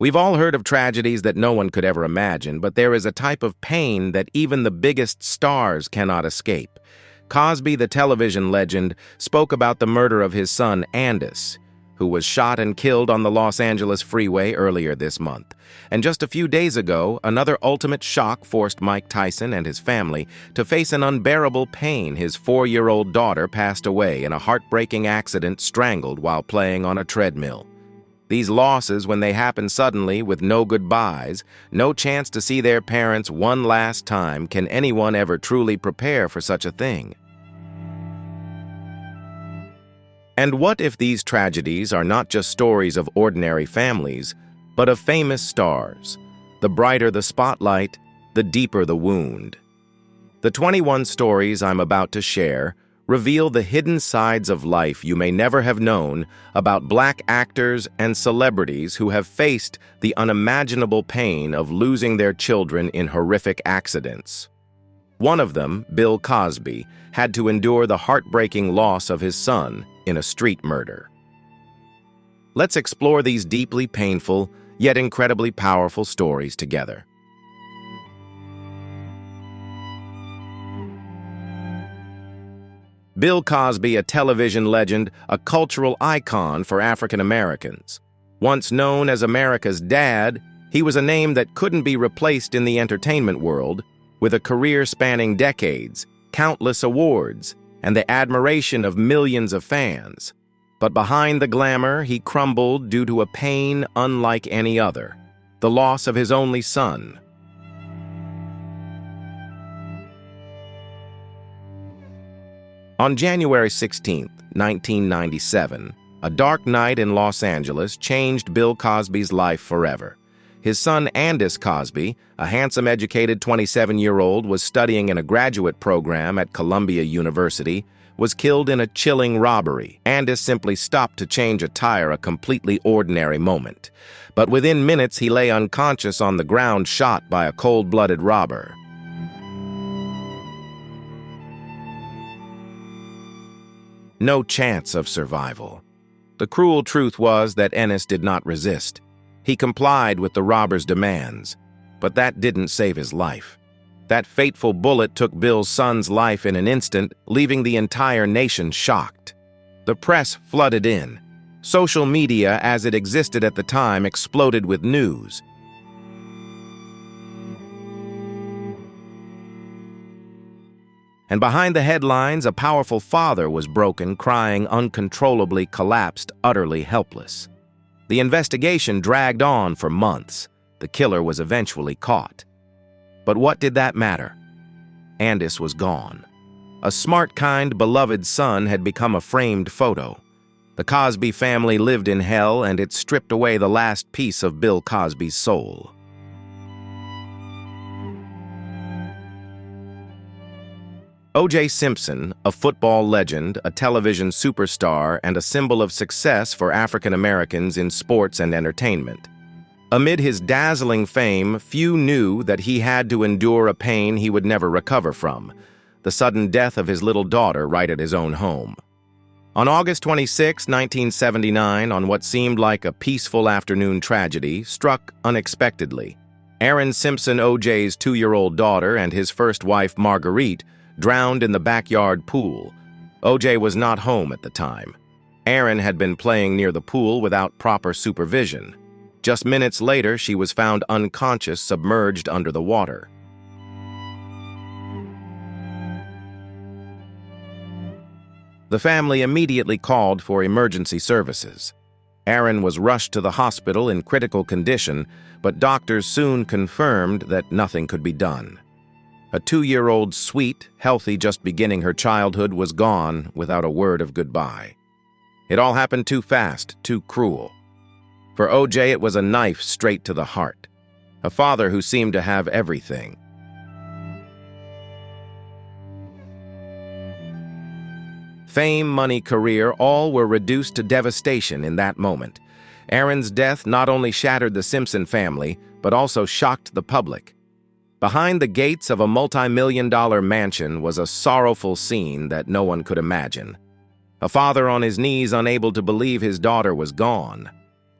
We've all heard of tragedies that no one could ever imagine, but there is a type of pain that even the biggest stars cannot escape. Cosby, the television legend, spoke about the murder of his son, Andis, who was shot and killed on the Los Angeles freeway earlier this month. And just a few days ago, another ultimate shock forced Mike Tyson and his family to face an unbearable pain. His 4-year-old daughter passed away in a heartbreaking accident, strangled while playing on a treadmill. These losses, when they happen suddenly with no goodbyes, no chance to see their parents one last time, can anyone ever truly prepare for such a thing? And what if these tragedies are not just stories of ordinary families, but of famous stars? The brighter the spotlight, the deeper the wound. The 21 stories I'm about to share reveal the hidden sides of life you may never have known about Black actors and celebrities who have faced the unimaginable pain of losing their children in horrific accidents. One of them, Bill Cosby, had to endure the heartbreaking loss of his son in a street murder. Let's explore these deeply painful, yet incredibly powerful stories together. Bill Cosby, a television legend, a cultural icon for African Americans. Once known as America's dad, he was a name that couldn't be replaced in the entertainment world, with a career spanning decades, countless awards, and the admiration of millions of fans. But behind the glamour, he crumbled due to a pain unlike any other: the loss of his only son. On January 16, 1997, a dark night in Los Angeles changed Bill Cosby's life forever. His son, Andis Cosby, a handsome, educated 27-year-old, was studying in a graduate program at Columbia University, was killed in a chilling robbery. Andis simply stopped to change a tire, a completely ordinary moment. But within minutes, he lay unconscious on the ground, shot by a cold-blooded robber. No chance of survival. The cruel truth was that Andis did not resist. He complied with the robber's demands, but that didn't save his life. That fateful bullet took Bill's son's life in an instant, leaving the entire nation shocked. The press flooded in. Social media, as it existed at the time, exploded with news. And behind the headlines, a powerful father was broken, crying uncontrollably, collapsed, utterly helpless. The investigation dragged on for months. The killer was eventually caught. But what did that matter? Andis was gone. A smart, kind, beloved son had become a framed photo. The Cosby family lived in hell, and it stripped away the last piece of Bill Cosby's soul. O.J. Simpson, a football legend, a television superstar, and a symbol of success for African Americans in sports and entertainment. Amid his dazzling fame, few knew that he had to endure a pain he would never recover from: the sudden death of his little daughter right at his own home. On August 26, 1979, on what seemed like a peaceful afternoon tragedy, struck unexpectedly. Aaron Simpson, O.J.'s 2-year-old daughter, and his first wife, Marguerite, drowned in the backyard pool. O.J. was not home at the time. Aaron had been playing near the pool without proper supervision. Just minutes later, she was found unconscious, submerged under the water. The family immediately called for emergency services. Aaron was rushed to the hospital in critical condition, but doctors soon confirmed that nothing could be done. A 2-year-old, sweet, healthy, just beginning her childhood, was gone without a word of goodbye. It all happened too fast, too cruel. For O.J., it was a knife straight to the heart. A father who seemed to have everything. Fame, money, career, all were reduced to devastation in that moment. Aaron's death not only shattered the Simpson family, but also shocked the public. Behind the gates of a multi-million-dollar mansion was a sorrowful scene that no one could imagine. A father on his knees, unable to believe his daughter was gone.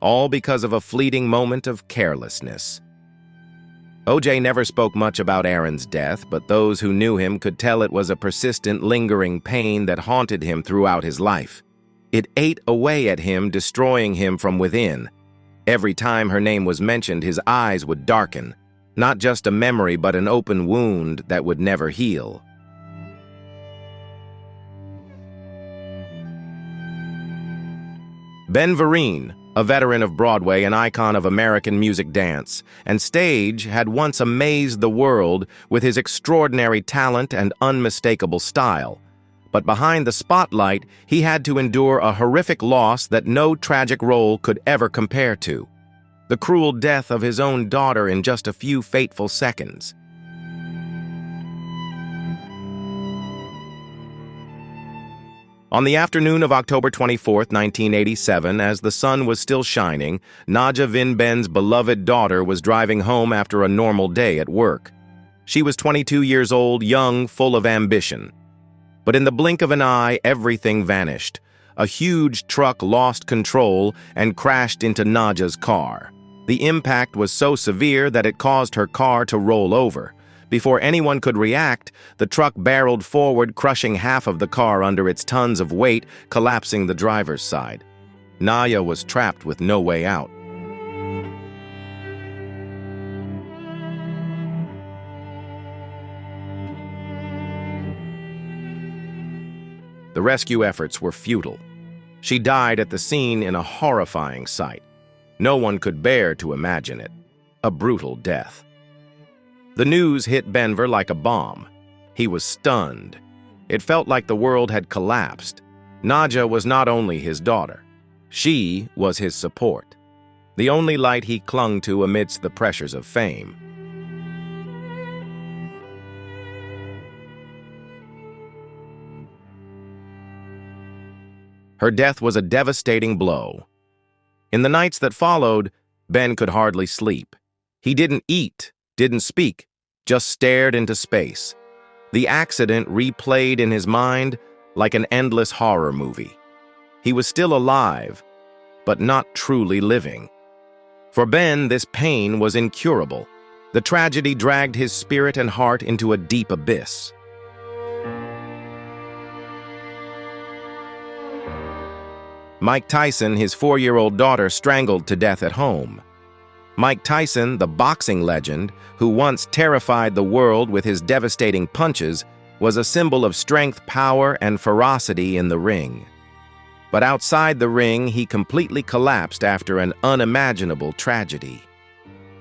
all because of a fleeting moment of carelessness. O.J. never spoke much about Aaron's death, but those who knew him could tell it was a persistent, lingering pain that haunted him throughout his life. It ate away at him, destroying him from within. Every time her name was mentioned, his eyes would darken. Not just a memory, but an open wound that would never heal. Ben Vereen, a veteran of Broadway, an icon of American music dance and stage, had once amazed the world with his extraordinary talent and unmistakable style. But behind the spotlight, he had to endure a horrific loss that no tragic role could ever compare to: the cruel death of his own daughter in just a few fateful seconds. On the afternoon of October 24, 1987, as the sun was still shining, Naja Vin Ben's beloved daughter was driving home after a normal day at work. She was 22 years old, young, full of ambition. But in the blink of an eye, everything vanished. A huge truck lost control and crashed into Naja's car. The impact was so severe that it caused her car to roll over. Before anyone could react, the truck barreled forward, crushing half of the car under its tons of weight, collapsing the driver's side. Naja was trapped with no way out. The rescue efforts were futile. She died at the scene in a horrifying sight. No one could bear to imagine it. A brutal death. The news hit Benver like a bomb. He was stunned. It felt like the world had collapsed. Naja was not only his daughter. She was his support, the only light he clung to amidst the pressures of fame. Her death was a devastating blow. In the nights that followed, Ben could hardly sleep. He didn't eat, didn't speak, just stared into space. The accident replayed in his mind like an endless horror movie. He was still alive, but not truly living. For Ben, this pain was incurable. The tragedy dragged his spirit and heart into a deep abyss. Mike Tyson, his 4-year-old daughter, strangled to death at home. Mike Tyson, the boxing legend, who once terrified the world with his devastating punches, was a symbol of strength, power, and ferocity in the ring. But outside the ring, he completely collapsed after an unimaginable tragedy.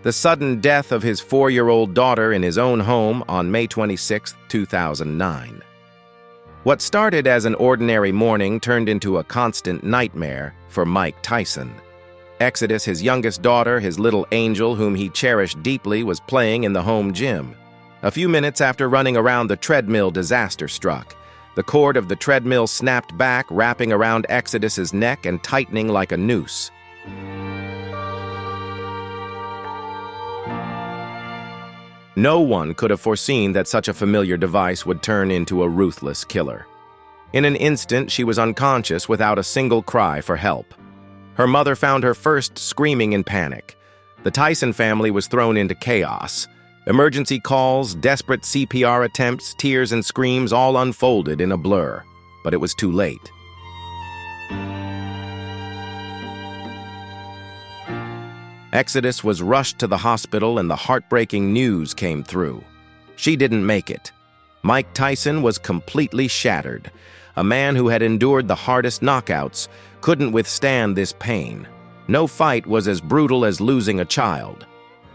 The sudden death of his 4-year-old daughter in his own home on May 26, 2009. What started as an ordinary morning turned into a constant nightmare for Mike Tyson. Exodus, his youngest daughter, his little angel whom he cherished deeply, was playing in the home gym. A few minutes after running around the treadmill, disaster struck. The cord of the treadmill snapped back, wrapping around Exodus's neck and tightening like a noose. No one could have foreseen that such a familiar device would turn into a ruthless killer. In an instant, she was unconscious without a single cry for help. Her mother found her first screaming in panic. The Tyson family was thrown into chaos. Emergency calls, desperate CPR attempts, tears and screams all unfolded in a blur. But it was too late. Exodus was rushed to the hospital and the heartbreaking news came through. She didn't make it. Mike Tyson was completely shattered. A man who had endured the hardest knockouts couldn't withstand this pain. No fight was as brutal as losing a child.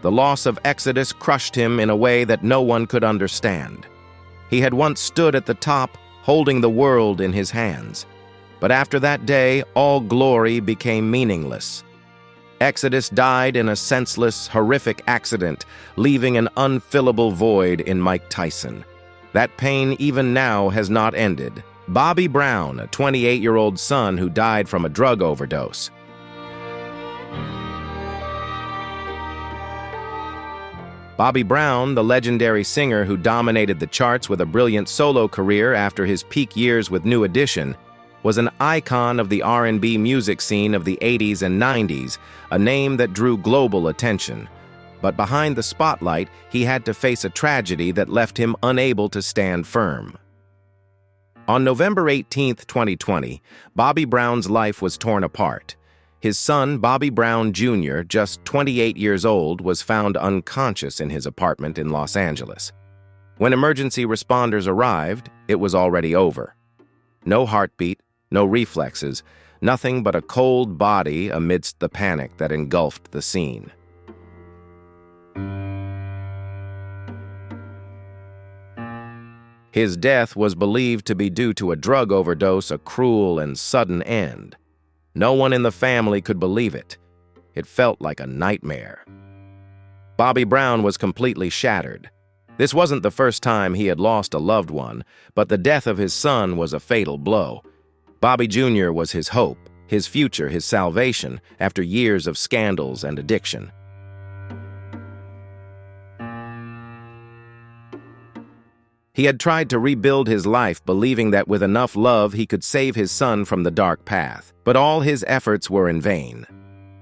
The loss of Exodus crushed him in a way that no one could understand. He had once stood at the top, holding the world in his hands. But after that day, all glory became meaningless. Exodus died in a senseless, horrific accident, leaving an unfillable void in Mike Tyson. That pain even now has not ended. Bobby Brown, a 28-year-old son who died from a drug overdose. Bobby Brown, the legendary singer who dominated the charts with a brilliant solo career after his peak years with New Edition, was an icon of the R&B music scene of the 80s and 90s, a name that drew global attention. But behind the spotlight, he had to face a tragedy that left him unable to stand firm. On November 18, 2020, Bobby Brown's life was torn apart. His son, Bobby Brown Jr., just 28 years old, was found unconscious in his apartment in Los Angeles. When emergency responders arrived, it was already over. No heartbeat, no reflexes, nothing but a cold body amidst the panic that engulfed the scene. His death was believed to be due to a drug overdose, a cruel and sudden end. No one in the family could believe it. It felt like a nightmare. Bobby Brown was completely shattered. This wasn't the first time he had lost a loved one, but the death of his son was a fatal blow. Bobby Jr. was his hope, his future, his salvation, after years of scandals and addiction. He had tried to rebuild his life, believing that with enough love he could save his son from the dark path. But all his efforts were in vain.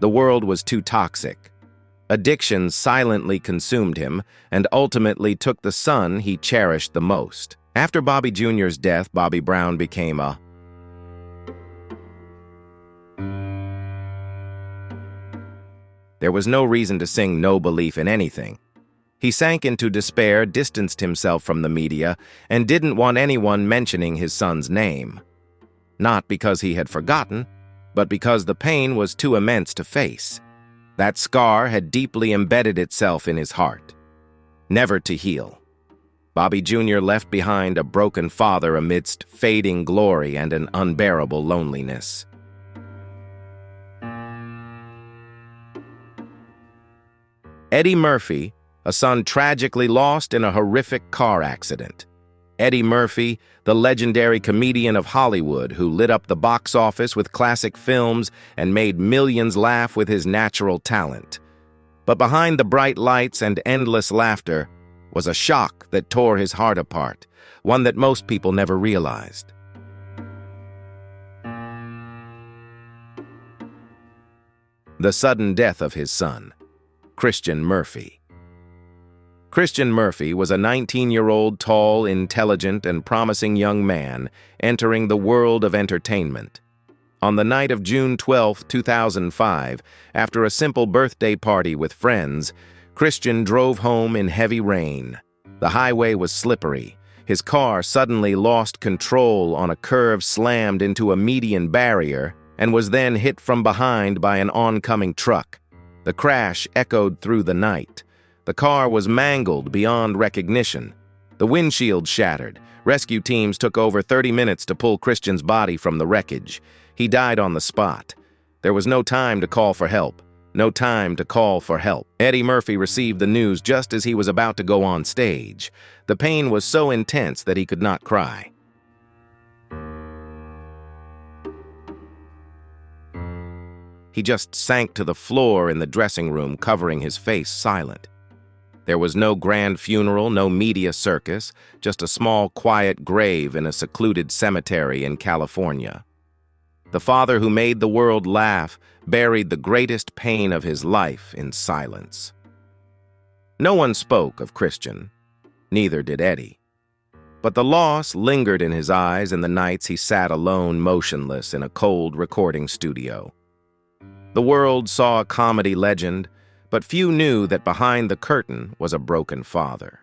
The world was too toxic. Addiction silently consumed him and ultimately took the son he cherished the most. After Bobby Jr.'s death, Bobby Brown became a There was no reason to sing no belief in anything. He sank into despair, distanced himself from the media, and didn't want anyone mentioning his son's name. Not because he had forgotten, but because the pain was too immense to face. That scar had deeply embedded itself in his heart, never to heal. Bobby Jr. left behind a broken father amidst fading glory and an unbearable loneliness. Eddie Murphy, a son tragically lost in a horrific car accident. Eddie Murphy, the legendary comedian of Hollywood who lit up the box office with classic films and made millions laugh with his natural talent. But behind the bright lights and endless laughter was a shock that tore his heart apart, one that most people never realized. The sudden death of his son, Christian Murphy. Christian Murphy was a 19-year-old tall, intelligent, and promising young man entering the world of entertainment. On the night of June 12, 2005, after a simple birthday party with friends, Christian drove home in heavy rain. The highway was slippery. His car suddenly lost control on a curve, slammed into a median barrier, and was then hit from behind by an oncoming truck. The crash echoed through the night. The car was mangled beyond recognition. The windshield shattered. Rescue teams took over 30 minutes to pull Christian's body from the wreckage. He died on the spot. There was no time to call for help. No time to call for help. Eddie Murphy received the news just as he was about to go on stage. The pain was so intense that he could not cry. He just sank to the floor in the dressing room, covering his face, silent. There was no grand funeral, no media circus, just a small, quiet grave in a secluded cemetery in California. The father who made the world laugh buried the greatest pain of his life in silence. No one spoke of Christian, neither did Eddie. But the loss lingered in his eyes in the nights he sat alone, motionless in a cold recording studio. The world saw a comedy legend, but few knew that behind the curtain was a broken father.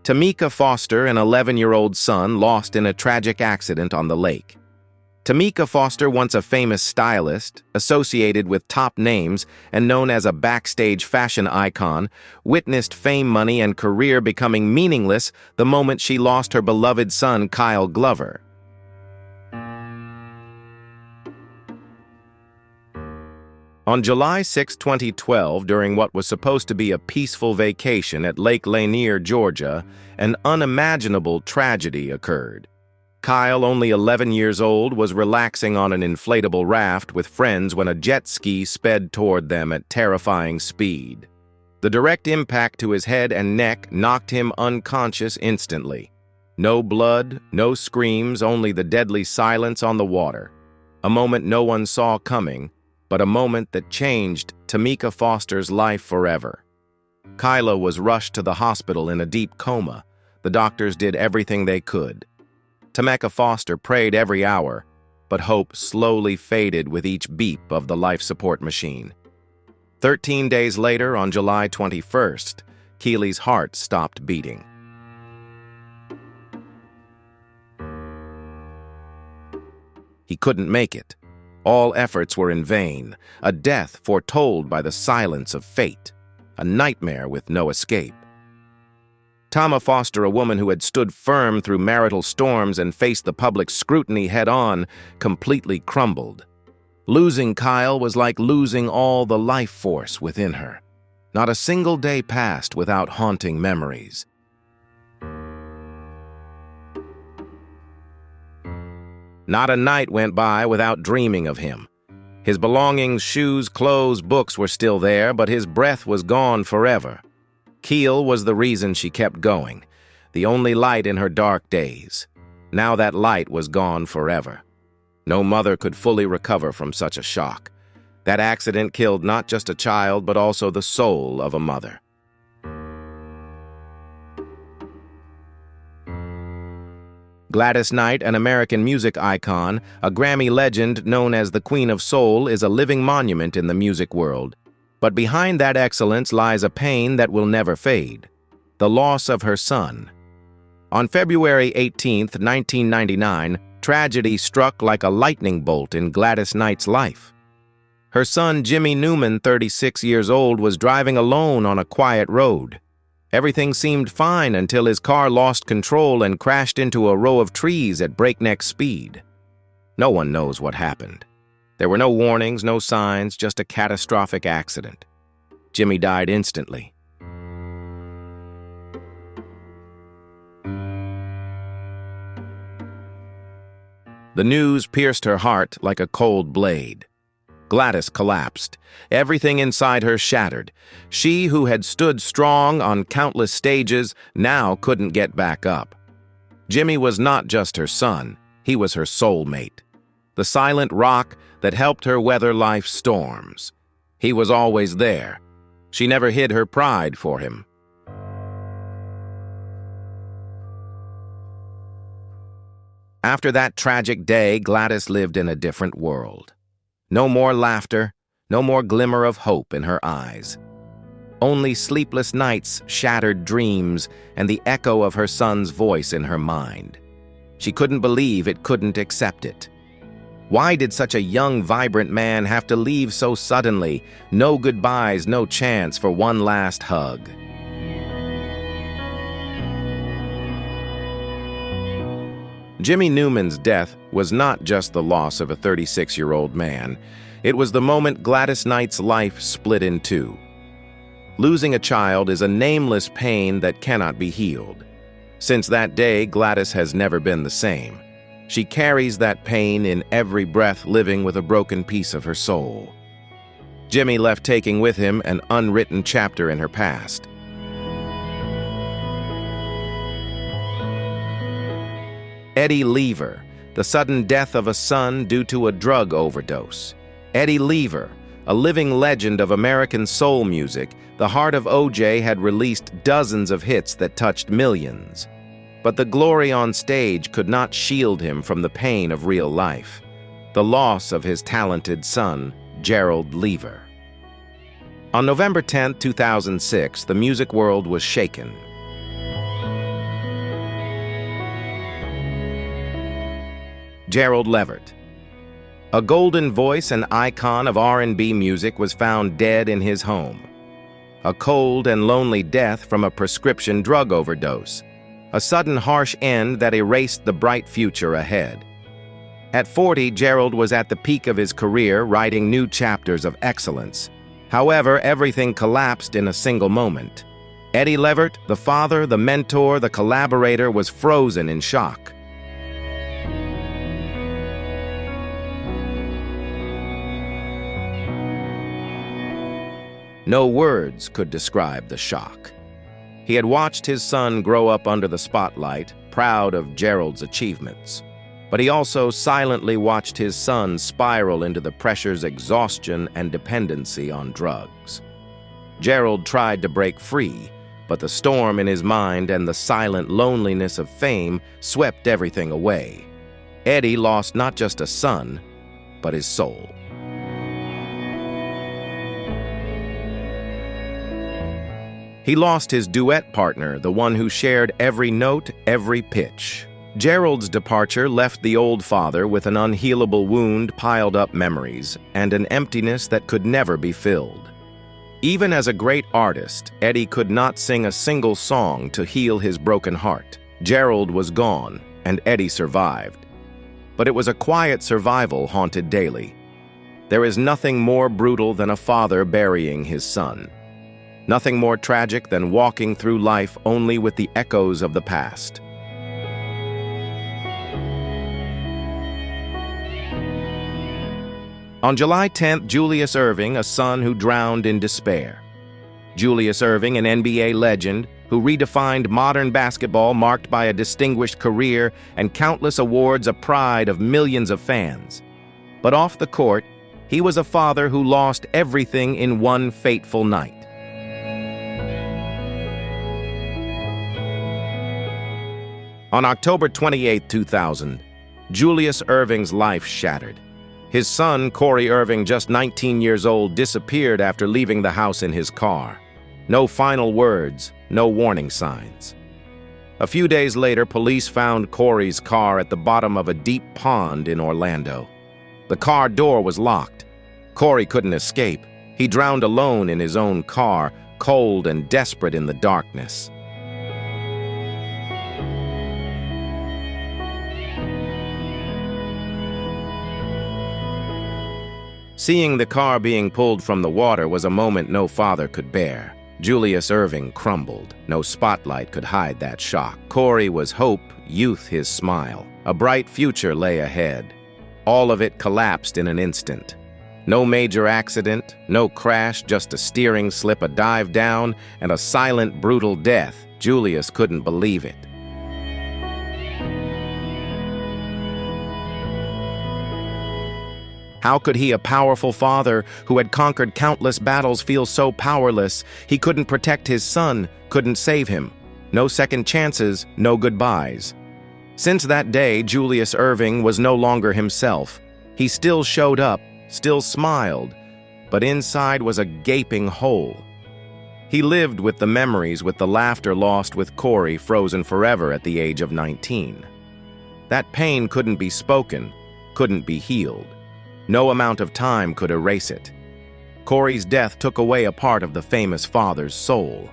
Tamika Foster, an 11-year-old son, lost in a tragic accident on the lake. Tamika Foster, once a famous stylist, associated with top names and known as a backstage fashion icon, witnessed fame, money, and career becoming meaningless the moment she lost her beloved son, Kyle Glover. On July 6, 2012, during what was supposed to be a peaceful vacation at Lake Lanier, Georgia, an unimaginable tragedy occurred. Kyle, only 11 years old, was relaxing on an inflatable raft with friends when a jet ski sped toward them at terrifying speed. The direct impact to his head and neck knocked him unconscious instantly. No blood, no screams, only the deadly silence on the water. A moment no one saw coming, but a moment that changed Tamika Foster's life forever. Kyla was rushed to the hospital in a deep coma. The doctors did everything they could. Tamika Foster prayed every hour, but hope slowly faded with each beep of the life support machine. 13 days later, on July 21st, Keely's heart stopped beating. He couldn't make it. All efforts were in vain, a death foretold by the silence of fate, a nightmare with no escape. Tama Foster, a woman who had stood firm through marital storms and faced the public scrutiny head-on, completely crumbled. Losing Kyle was like losing all the life force within her. Not a single day passed without haunting memories. Not a night went by without dreaming of him. His belongings, shoes, clothes, books were still there, but his breath was gone forever. Keel was the reason she kept going, the only light in her dark days. Now that light was gone forever. No mother could fully recover from such a shock. That accident killed not just a child, but also the soul of a mother. Gladys Knight, an American music icon, a Grammy legend known as the Queen of Soul, is a living monument in the music world. But behind that excellence lies a pain that will never fade: the loss of her son. On February 18, 1999, tragedy struck like a lightning bolt in Gladys Knight's life. Her son, Jimmy Newman, 36 years old, was driving alone on a quiet road. Everything seemed fine until his car lost control and crashed into a row of trees at breakneck speed. No one knows what happened. There were no warnings, no signs, just a catastrophic accident. Jimmy died instantly. The news pierced her heart like a cold blade. Gladys collapsed. Everything inside her shattered. She, who had stood strong on countless stages, now couldn't get back up. Jimmy was not just her son, he was her soulmate. The silent rock that helped her weather life's storms. He was always there. She never hid her pride for him. After that tragic day, Gladys lived in a different world. No more laughter, no more glimmer of hope in her eyes. Only sleepless nights, shattered dreams, and the echo of her son's voice in her mind. She couldn't believe it, couldn't accept it. Why did such a young, vibrant man have to leave so suddenly? No goodbyes, no chance for one last hug. Jimmy Newman's death was not just the loss of a 36-year-old man. It was the moment Gladys Knight's life split in two. Losing a child is a nameless pain that cannot be healed. Since that day, Gladys has never been the same. She carries that pain in every breath, living with a broken piece of her soul. Jimmy left taking with him an unwritten chapter in her past. Eddie Lever, the sudden death of a son due to a drug overdose. Eddie Lever, a living legend of American soul music, the heart of O.J. had released dozens of hits that touched millions. But the glory on stage could not shield him from the pain of real life, the loss of his talented son, Gerald Lever. On November 10, 2006, the music world was shaken. Gerald Levert. A golden voice and icon of R&B music was found dead in his home. A cold and lonely death from a prescription drug overdose. A sudden harsh end that erased the bright future ahead. At 40, Gerald was at the peak of his career, writing new chapters of excellence. However, everything collapsed in a single moment. Eddie Levert, the father, the mentor, the collaborator, was frozen in shock. No words could describe the shock. He had watched his son grow up under the spotlight, proud of Gerald's achievements. But he also silently watched his son spiral into the pressure's exhaustion and dependency on drugs. Gerald tried to break free, but the storm in his mind and the silent loneliness of fame swept everything away. Eddie lost not just a son, but his soul. He lost his duet partner, the one who shared every note, every pitch. Gerald's departure left the old father with an unhealable wound, piled up memories, and an emptiness that could never be filled. Even as a great artist, Eddie could not sing a single song to heal his broken heart. Gerald was gone, and Eddie survived. But it was a quiet survival haunted daily. There is nothing more brutal than a father burying his son. Nothing more tragic than walking through life only with the echoes of the past. On July 10th, Julius Erving, a son who drowned in despair. Julius Erving, an NBA legend who redefined modern basketball, marked by a distinguished career and countless awards, a pride of millions of fans. But off the court, he was a father who lost everything in one fateful night. On October 28, 2000, Julius Erving's life shattered. His son, Corey Erving, just 19 years old, disappeared after leaving the house in his car. No final words, no warning signs. A few days later, police found Corey's car at the bottom of a deep pond in Orlando. The car door was locked. Corey couldn't escape. He drowned alone in his own car, cold and desperate in the darkness. Seeing the car being pulled from the water was a moment no father could bear. Julius Erving crumbled. No spotlight could hide that shock. Corey was hope, youth his smile. A bright future lay ahead. All of it collapsed in an instant. No major accident, no crash, just a steering slip, a dive down, and a silent, brutal death. Julius couldn't believe it. How could he, a powerful father who had conquered countless battles, feel so powerless? He couldn't protect his son, couldn't save him. No second chances, no goodbyes. Since that day, Julius Erving was no longer himself. He still showed up, still smiled, but inside was a gaping hole. He lived with the memories, with the laughter lost, with Corey frozen forever at the age of 19. That pain couldn't be spoken, couldn't be healed. No amount of time could erase it. Corey's death took away a part of the famous father's soul.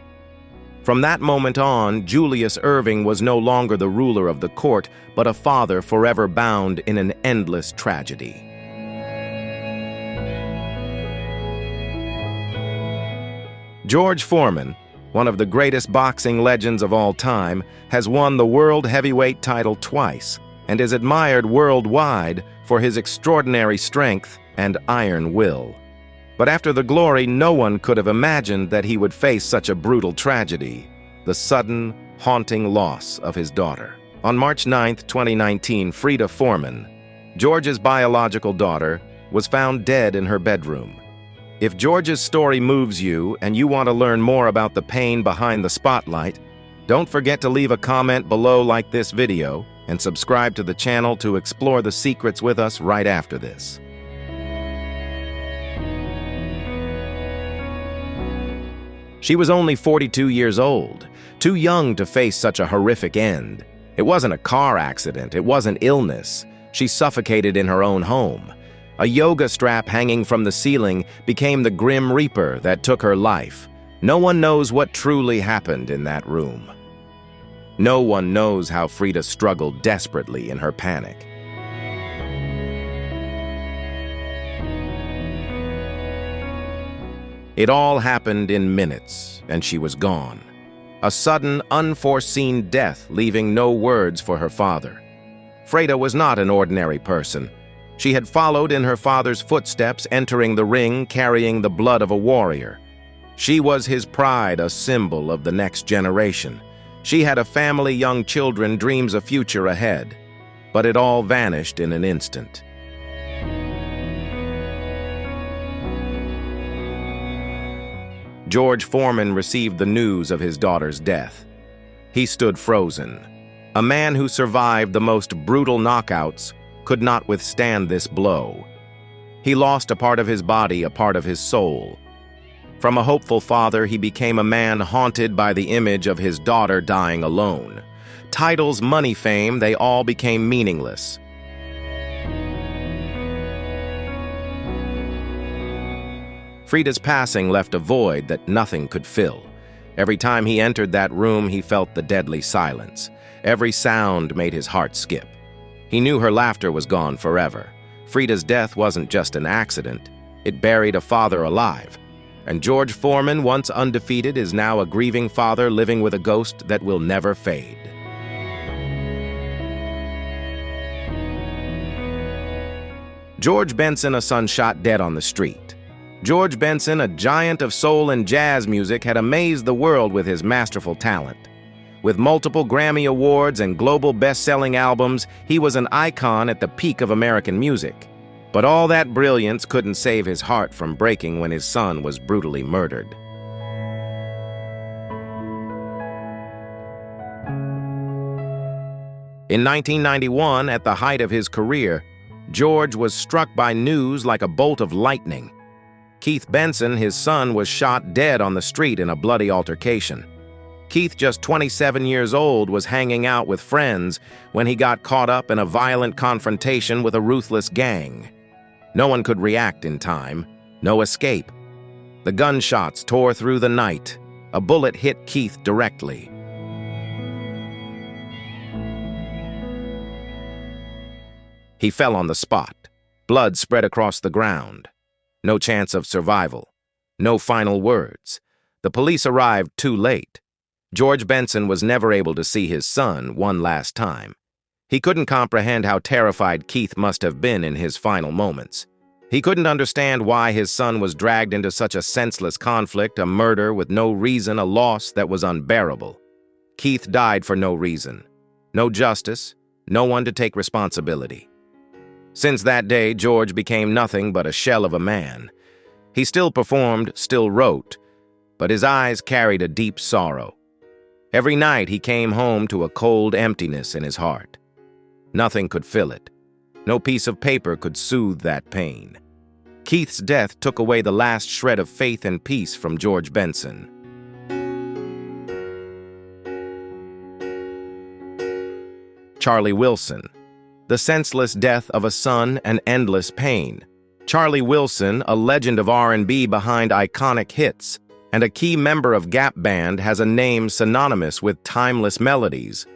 From that moment on, Julius Erving was no longer the ruler of the court, but a father forever bound in an endless tragedy. George Foreman, one of the greatest boxing legends of all time, has won the world heavyweight title twice and is admired worldwide for his extraordinary strength and iron will. But after the glory, no one could have imagined that he would face such a brutal tragedy, the sudden, haunting loss of his daughter. On March 9, 2019, Frida Foreman, George's biological daughter, was found dead in her bedroom. If George's story moves you and you want to learn more about the pain behind the spotlight, don't forget to leave a comment below, like this video, and subscribe to the channel to explore the secrets with us right after this. She was only 42 years old, too young to face such a horrific end. It wasn't a car accident, it wasn't illness. She suffocated in her own home. A yoga strap hanging from the ceiling became the grim reaper that took her life. No one knows what truly happened in that room. No one knows how Frida struggled desperately in her panic. It all happened in minutes, and she was gone. A sudden, unforeseen death, leaving no words for her father. Frida was not an ordinary person. She had followed in her father's footsteps, entering the ring carrying the blood of a warrior. She was his pride, a symbol of the next generation. She had a family, young children, dreams, a future ahead. But it all vanished in an instant. George Foreman received the news of his daughter's death. He stood frozen. A man who survived the most brutal knockouts could not withstand this blow. He lost a part of his body, a part of his soul. From a hopeful father, he became a man haunted by the image of his daughter dying alone. Titles, money, fame, they all became meaningless. Frida's passing left a void that nothing could fill. Every time he entered that room, he felt the deadly silence. Every sound made his heart skip. He knew her laughter was gone forever. Frida's death wasn't just an accident. It buried a father alive. And George Foreman, once undefeated, is now a grieving father living with a ghost that will never fade. George Benson, a son shot dead on the street. George Benson, a giant of soul and jazz music, had amazed the world with his masterful talent. With multiple Grammy Awards and global best-selling albums, he was an icon at the peak of American music. But all that brilliance couldn't save his heart from breaking when his son was brutally murdered. In 1991, at the height of his career, George was struck by news like a bolt of lightning. Keith Benson, his son, was shot dead on the street in a bloody altercation. Keith, just 27 years old, was hanging out with friends when he got caught up in a violent confrontation with a ruthless gang. No one could react in time. No escape. The gunshots tore through the night. A bullet hit Keith directly. He fell on the spot. Blood spread across the ground. No chance of survival. No final words. The police arrived too late. George Benson was never able to see his son one last time. He couldn't comprehend how terrified Keith must have been in his final moments. He couldn't understand why his son was dragged into such a senseless conflict, a murder with no reason, a loss that was unbearable. Keith died for no reason. No justice, no one to take responsibility. Since that day, George became nothing but a shell of a man. He still performed, still wrote, but his eyes carried a deep sorrow. Every night he came home to a cold emptiness in his heart. Nothing could fill it. No piece of paper could soothe that pain. Keith's death took away the last shred of faith and peace from George Benson. Charlie Wilson. The senseless death of a son and endless pain. Charlie Wilson, a legend of R&B behind iconic hits, and a key member of Gap Band, has a name synonymous with timeless melodies.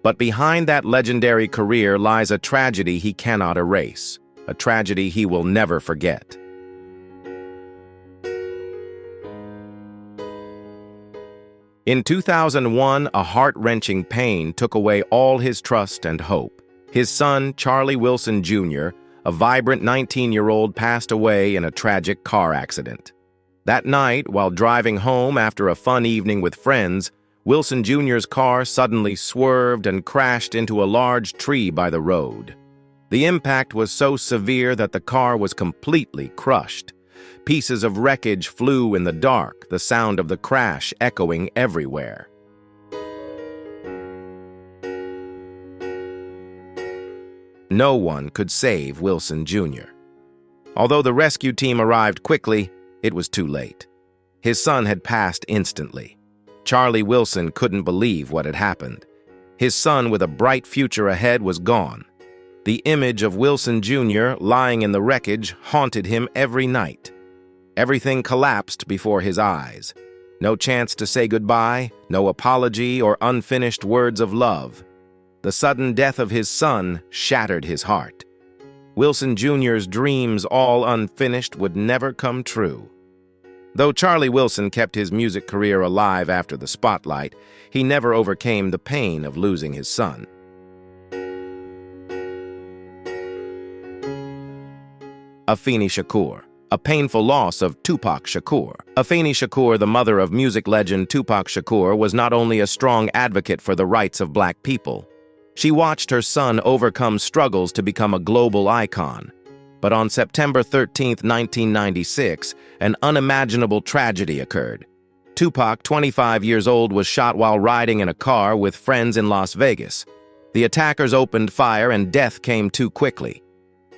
But behind that legendary career lies a tragedy he cannot erase, a tragedy he will never forget. In 2001, a heart-wrenching pain took away all his trust and hope. His son, Charlie Wilson Jr., a vibrant 19-year-old, passed away in a tragic car accident. That night, while driving home after a fun evening with friends, Wilson Jr.'s car suddenly swerved and crashed into a large tree by the road. The impact was so severe that the car was completely crushed. Pieces of wreckage flew in the dark, the sound of the crash echoing everywhere. No one could save Wilson Jr. Although the rescue team arrived quickly, it was too late. His son had passed instantly. Charlie Wilson couldn't believe what had happened. His son, with a bright future ahead, was gone. The image of Wilson Jr. lying in the wreckage haunted him every night. Everything collapsed before his eyes. No chance to say goodbye, no apology or unfinished words of love. The sudden death of his son shattered his heart. Wilson Jr.'s dreams, all unfinished, would never come true. Though Charlie Wilson kept his music career alive after the spotlight, he never overcame the pain of losing his son. Afeni Shakur. a painful loss of Tupac Shakur. Afeni Shakur, the mother of music legend Tupac Shakur, was not only a strong advocate for the rights of Black people. She watched her son overcome struggles to become a global icon. But on September 13, 1996, an unimaginable tragedy occurred. Tupac, 25 years old, was shot while riding in a car with friends in Las Vegas. The attackers opened fire and death came too quickly.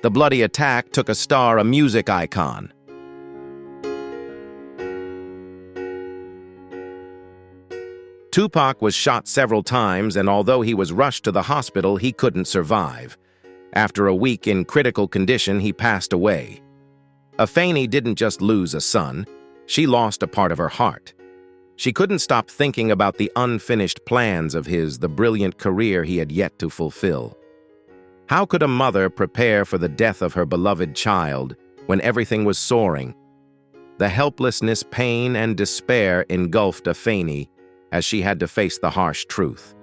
The bloody attack took a star, a music icon. Tupac was shot several times, and although he was rushed to the hospital, he couldn't survive. After a week in critical condition, he passed away. Afeni didn't just lose a son, she lost a part of her heart. She couldn't stop thinking about the unfinished plans of the brilliant career he had yet to fulfill. How could a mother prepare for the death of her beloved child when everything was soaring? The helplessness, pain, and despair engulfed Afeni as she had to face the harsh truth.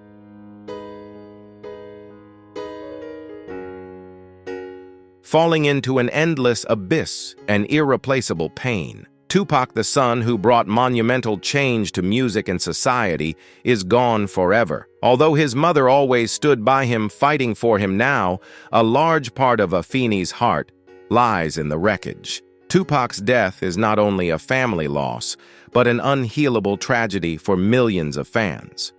Falling into an endless abyss and irreplaceable pain. Tupac, the son who brought monumental change to music and society, is gone forever. Although his mother always stood by him, fighting for him now, a large part of Afeni's heart lies in the wreckage. Tupac's death is not only a family loss, but an unhealable tragedy for millions of fans.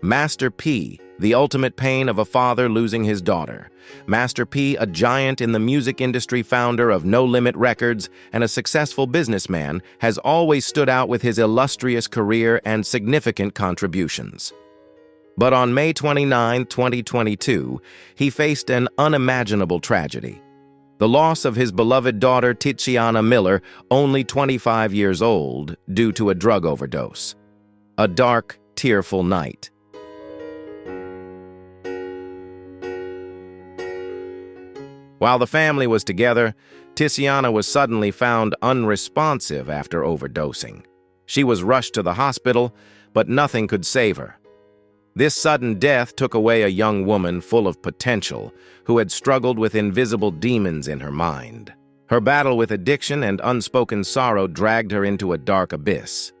Master P, the ultimate pain of a father losing his daughter. Master P, a giant in the music industry, founder of No Limit Records, and a successful businessman, has always stood out with his illustrious career and significant contributions. But on May 29, 2022, he faced an unimaginable tragedy. The loss of his beloved daughter, Tiziana Miller, only 25 years old, due to a drug overdose. A dark, tearful night. While the family was together, Tiziana was suddenly found unresponsive after overdosing. She was rushed to the hospital, but nothing could save her. This sudden death took away a young woman full of potential who had struggled with invisible demons in her mind. Her battle with addiction and unspoken sorrow dragged her into a dark abyss.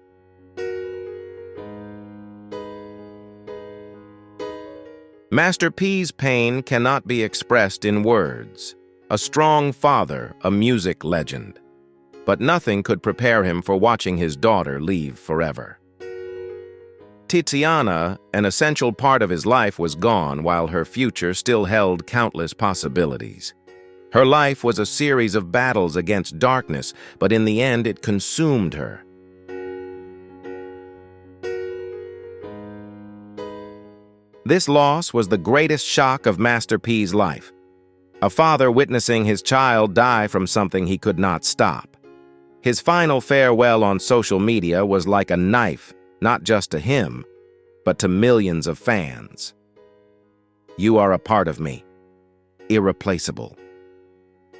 Master P's pain cannot be expressed in words. A strong father, a music legend. But nothing could prepare him for watching his daughter leave forever. Tiziana, an essential part of his life, was gone while her future still held countless possibilities. Her life was a series of battles against darkness, but in the end it consumed her. This loss was the greatest shock of Master P's life. A father witnessing his child die from something he could not stop. His final farewell on social media was like a knife, not just to him, but to millions of fans. "You are a part of me, irreplaceable."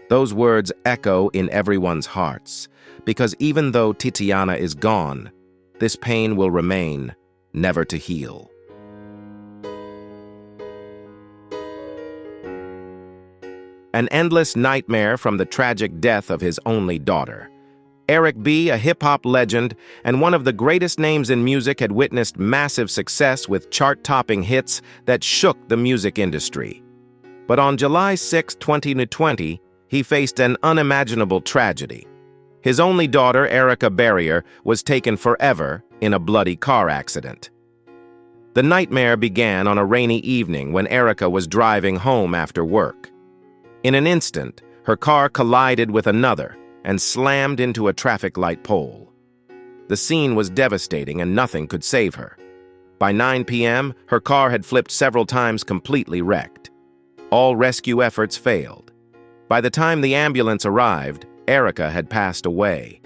Those words echo in everyone's hearts, because even though Tiziana is gone, this pain will remain, never to heal. An endless nightmare from the tragic death of his only daughter. Eric B., a hip-hop legend and one of the greatest names in music, had witnessed massive success with chart-topping hits that shook the music industry. But on July 6, 2020, he faced an unimaginable tragedy. His only daughter, Erica Barrier, was taken forever in a bloody car accident. The nightmare began on a rainy evening when Erica was driving home after work. In an instant, her car collided with another and slammed into a traffic light pole. The scene was devastating and nothing could save her. By 9 p.m., her car had flipped several times, completely wrecked. All rescue efforts failed. By the time the ambulance arrived, Erica had passed away.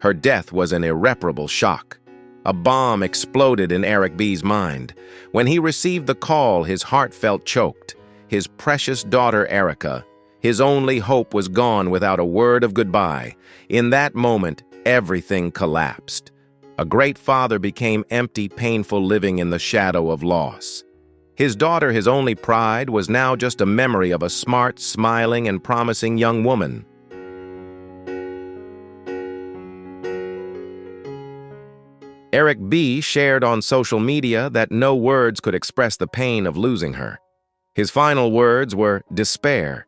Her death was an irreparable shock. A bomb exploded in Eric B.'s mind. When he received the call, his heart felt choked. His precious daughter, Erica, his only hope, was gone without a word of goodbye. In that moment, everything collapsed. A great father became empty, painful living in the shadow of loss. His daughter, his only pride, was now just a memory of a smart, smiling, and promising young woman. Eric B. shared on social media that no words could express the pain of losing her. His final words were, "Despair.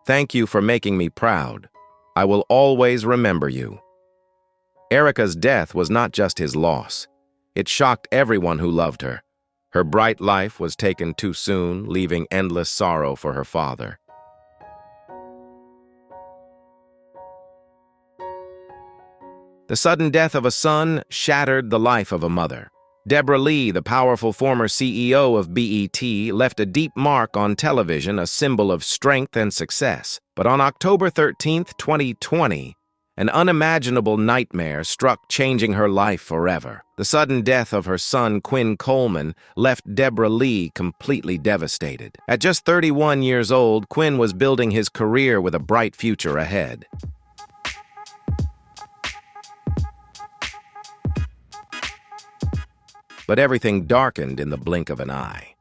Thank you for making me proud. I will always remember you." Erica's death was not just his loss. It shocked everyone who loved her. Her bright life was taken too soon, leaving endless sorrow for her father. The sudden death of a son shattered the life of a mother. Deborah Lee, the powerful former CEO of BET, left a deep mark on television, a symbol of strength and success. But on October 13, 2020, an unimaginable nightmare struck, changing her life forever. The sudden death of her son, Quinn Coleman, left Deborah Lee completely devastated. At just 31 years old, Quinn was building his career with a bright future ahead. But everything darkened in the blink of an eye.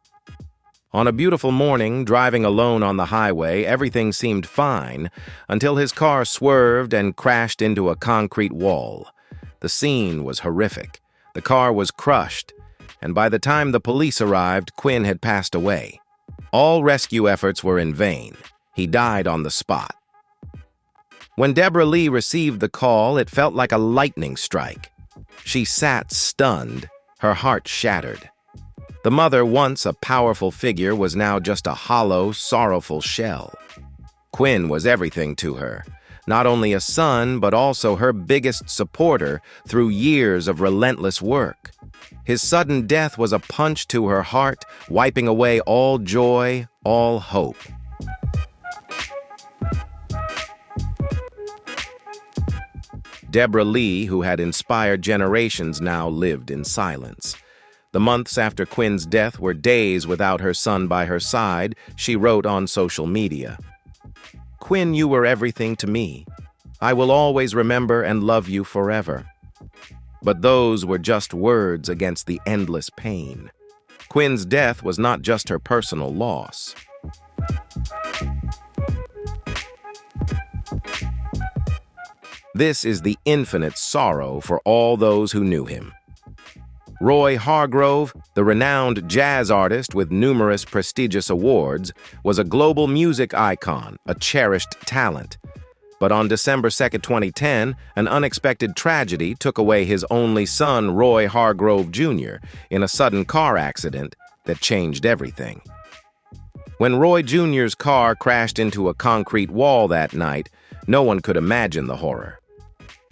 On a beautiful morning, driving alone on the highway, everything seemed fine until his car swerved and crashed into a concrete wall. The scene was horrific. The car was crushed, and by the time the police arrived, Quinn had passed away. All rescue efforts were in vain. He died on the spot. When Deborah Lee received the call, it felt like a lightning strike. She sat stunned, her heart shattered. The mother, once a powerful figure, was now just a hollow, sorrowful shell. Quinn was everything to her, not only a son, but also her biggest supporter through years of relentless work. His sudden death was a punch to her heart, wiping away all joy, all hope. Deborah Lee, who had inspired generations, now lived in silence. The months after Quinn's death were days without her son by her side. She wrote on social media, "Quinn, you were everything to me. I will always remember and love you forever." But those were just words against the endless pain. Quinn's death was not just her personal loss. This is the infinite sorrow for all those who knew him. Roy Hargrove, the renowned jazz artist with numerous prestigious awards, was a global music icon, a cherished talent. But on December 2, 2010, an unexpected tragedy took away his only son, Roy Hargrove Jr., in a sudden car accident that changed everything. When Roy Jr.'s car crashed into a concrete wall that night, no one could imagine the horror.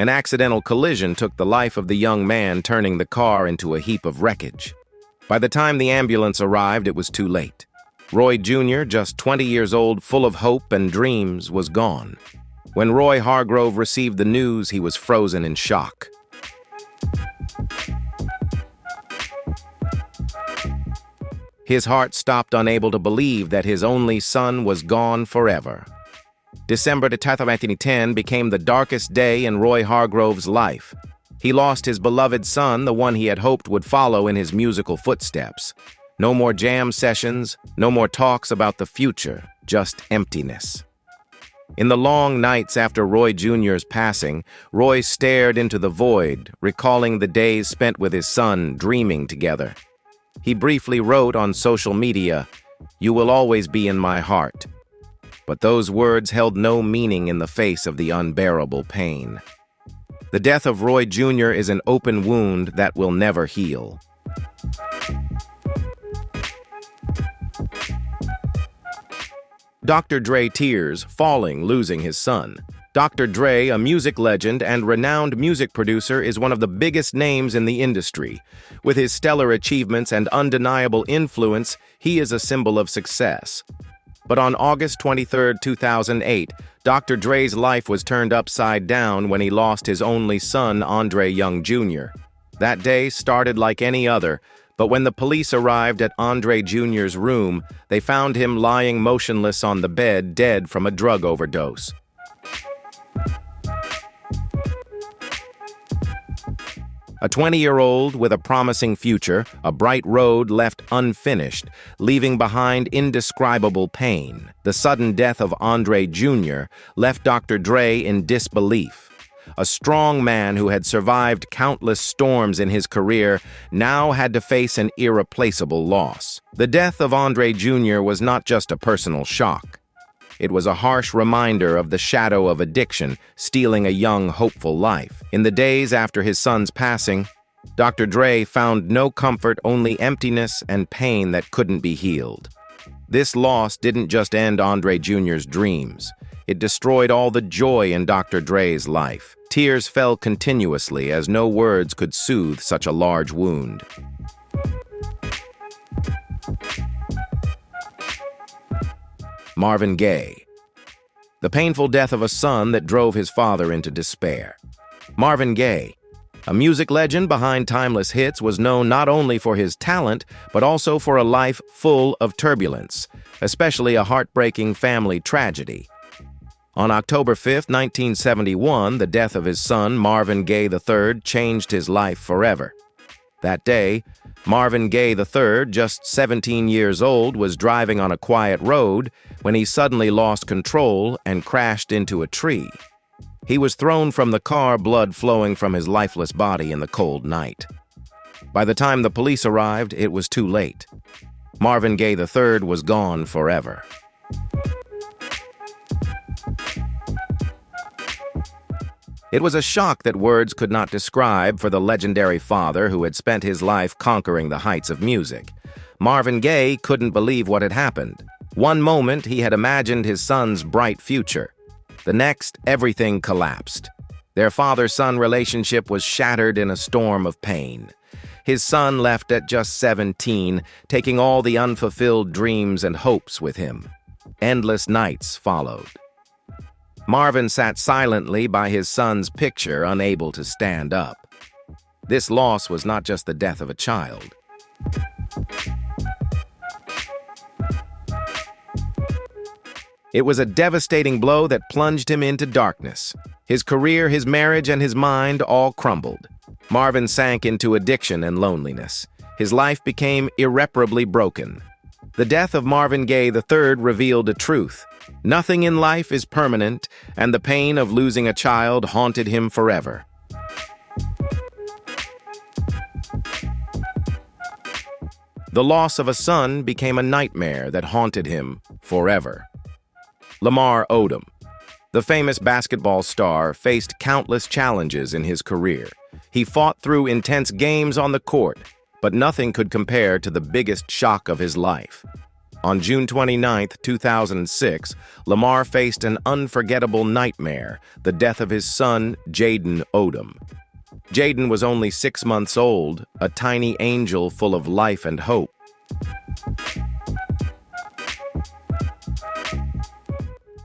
An accidental collision took the life of the young man, turning the car into a heap of wreckage. By the time the ambulance arrived, it was too late. Roy Jr., just 20 years old, full of hope and dreams, was gone. When Roy Hargrove received the news, he was frozen in shock. His heart stopped, unable to believe that his only son was gone forever. December 2010 became the darkest day in Roy Hargrove's life. He lost his beloved son, the one he had hoped would follow in his musical footsteps. No more jam sessions, no more talks about the future, just emptiness. In the long nights after Roy Jr.'s passing, Roy stared into the void, recalling the days spent with his son, dreaming together. He briefly wrote on social media, "You will always be in my heart." But those words held no meaning in the face of the unbearable pain. The death of Roy Jr. is an open wound that will never heal. Dr. Dre tears, falling, losing his son. Dr. Dre, a music legend and renowned music producer, is one of the biggest names in the industry. With his stellar achievements and undeniable influence, he is a symbol of success. But on August 23, 2008, Dr. Dre's life was turned upside down when he lost his only son, Andre Young Jr. That day started like any other, but when the police arrived at Andre Jr.'s room, they found him lying motionless on the bed, dead from a drug overdose. A 20-year-old with a promising future, a bright road left unfinished, leaving behind indescribable pain. The sudden death of Andre Jr. left Dr. Dre in disbelief. A strong man who had survived countless storms in his career now had to face an irreplaceable loss. The death of Andre Jr. was not just a personal shock. It was a harsh reminder of the shadow of addiction stealing a young, hopeful life. In the days after his son's passing, Dr. Dre found no comfort, only emptiness and pain that couldn't be healed. This loss didn't just end Andre Jr.'s dreams. It destroyed all the joy in Dr. Dre's life. Tears fell continuously as no words could soothe such a large wound. Marvin Gaye. The painful death of a son that drove his father into despair. Marvin Gaye, a music legend behind timeless hits, was known not only for his talent, but also for a life full of turbulence, especially a heartbreaking family tragedy. On October 5, 1971, the death of his son, Marvin Gaye III, changed his life forever. That day, Marvin Gaye III, just 17 years old, was driving on a quiet road when he suddenly lost control and crashed into a tree. He was thrown from the car, blood flowing from his lifeless body in the cold night. By the time the police arrived, it was too late. Marvin Gaye III was gone forever. It was a shock that words could not describe for the legendary father who had spent his life conquering the heights of music. Marvin Gaye couldn't believe what had happened. One moment, he had imagined his son's bright future. The next, everything collapsed. Their father-son relationship was shattered in a storm of pain. His son left at just 17, taking all the unfulfilled dreams and hopes with him. Endless nights followed. Marvin sat silently by his son's picture, unable to stand up. This loss was not just the death of a child. It was a devastating blow that plunged him into darkness. His career, his marriage, and his mind all crumbled. Marvin sank into addiction and loneliness. His life became irreparably broken. The death of Marvin Gaye III revealed a truth. Nothing in life is permanent, and the pain of losing a child haunted him forever. The loss of a son became a nightmare that haunted him forever. Lamar Odom, the famous basketball star, faced countless challenges in his career. He fought through intense games on the court, but nothing could compare to the biggest shock of his life. On June 29, 2006, Lamar faced an unforgettable nightmare, the death of his son, Jaden Odom. Jaden was only 6 months old, a tiny angel full of life and hope.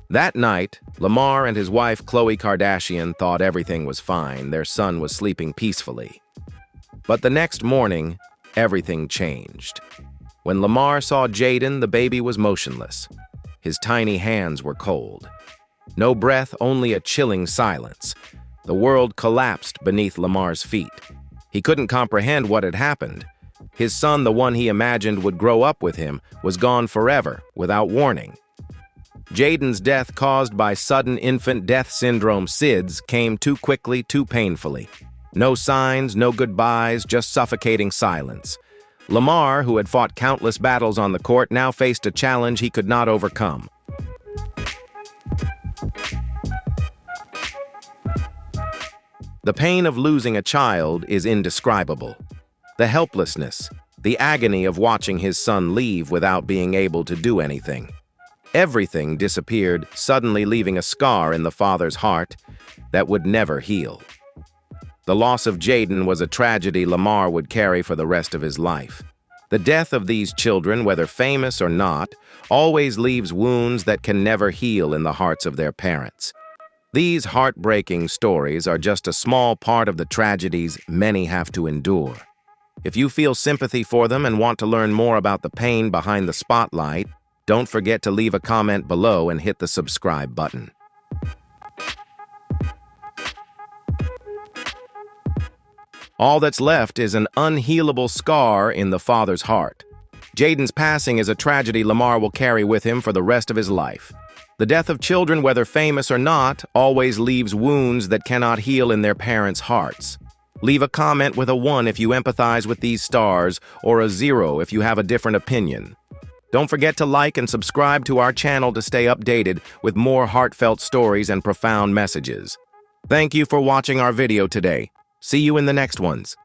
That night, Lamar and his wife, Khloe Kardashian, thought everything was fine. Their son was sleeping peacefully. But the next morning, everything changed. When Lamar saw Jaden, the baby was motionless. His tiny hands were cold. No breath, only a chilling silence. The world collapsed beneath Lamar's feet. He couldn't comprehend what had happened. His son, the one he imagined would grow up with him, was gone forever, without warning. Jaden's death, caused by sudden infant death syndrome (SIDS), came too quickly, too painfully. No signs, no goodbyes, just suffocating silence. Lamar, who had fought countless battles on the court, now faced a challenge he could not overcome. The pain of losing a child is indescribable. The helplessness, the agony of watching his son leave without being able to do anything. Everything disappeared, suddenly leaving a scar in the father's heart that would never heal. The loss of Jaden was a tragedy Lamar would carry for the rest of his life. The death of these children, whether famous or not, always leaves wounds that can never heal in the hearts of their parents. These heartbreaking stories are just a small part of the tragedies many have to endure. If you feel sympathy for them and want to learn more about the pain behind the spotlight, don't forget to leave a comment below and hit the subscribe button. All that's left is an unhealable scar in the father's heart. Jaden's passing is a tragedy Lamar will carry with him for the rest of his life. The death of children, whether famous or not, always leaves wounds that cannot heal in their parents' hearts. Leave a comment with a 1 if you empathize with these stars, or a 0 if you have a different opinion. Don't forget to like and subscribe to our channel to stay updated with more heartfelt stories and profound messages. Thank you for watching our video today. See you in the next ones.